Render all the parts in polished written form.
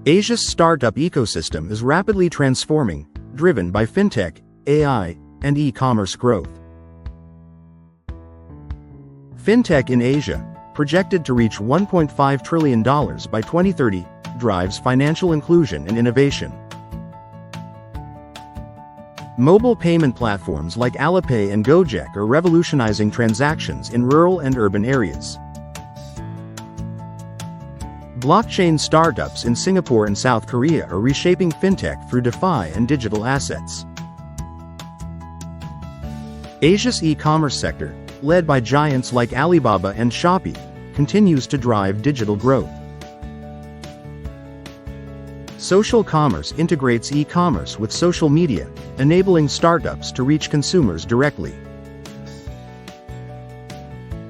Asia's startup ecosystem is rapidly transforming, driven by fintech, AI, and e-commerce growth. Fintech in Asia, projected to reach $1.5 trillion by 2030, drives financial inclusion and innovation. Mobile payment platforms like Alipay and Gojek are revolutionizing transactions in rural and urban areas. Blockchain startups in Singapore and South Korea are reshaping fintech through DeFi and digital assets. Asia's e-commerce sector, led by giants like Alibaba and Shopee, continues to drive digital growth. Social commerce integrates e-commerce with social media, enabling startups to reach consumers directly.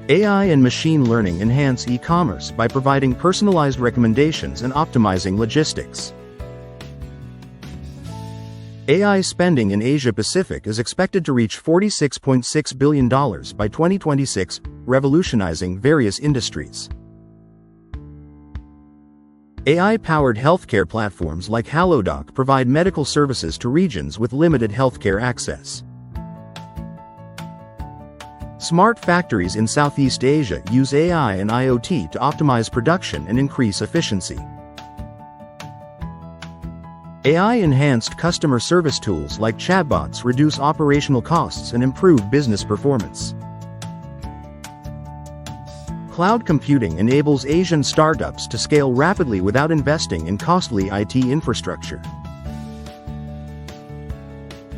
AI and machine learning enhance e-commerce by providing personalized recommendations and optimizing logistics. AI spending in Asia-Pacific is expected to reach $46.6 billion by 2026, revolutionizing various industries. AI-powered healthcare platforms like HelloDoc provide medical services to regions with limited healthcare access. Smart factories in Southeast Asia use AI and IoT to optimize production and increase efficiency. AI-enhanced customer service tools like chatbots reduce operational costs and improve business performance. Cloud computing enables Asian startups to scale rapidly without investing in costly IT infrastructure.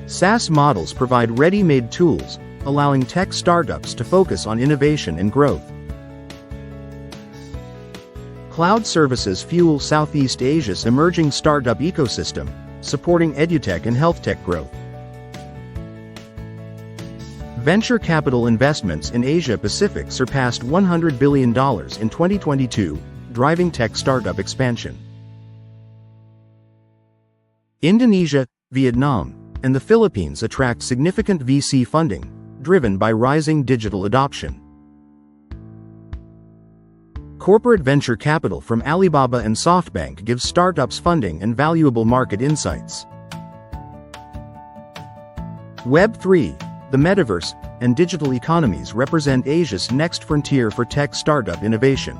SaaS models provide ready-made tools, allowing tech startups to focus on innovation and growth. Cloud services fuel Southeast Asia's emerging startup ecosystem, supporting edutech and healthtech growth. Venture capital investments in Asia-Pacific surpassed $100 billion in 2022, driving tech startup expansion. Indonesia, Vietnam, and the Philippines attract significant VC funding, driven by rising digital adoption. Corporate venture capital from Alibaba and SoftBank gives startups funding and valuable market insights. Web3, the metaverse, and digital economies represent Asia's next frontier for tech startup innovation.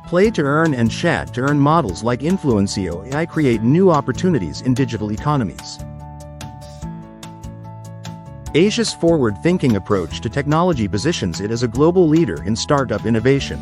Play-to-earn and chat-to-earn models like Influencio AI create new opportunities in digital economies. Asia's forward-thinking approach to technology positions it as a global leader in startup innovation.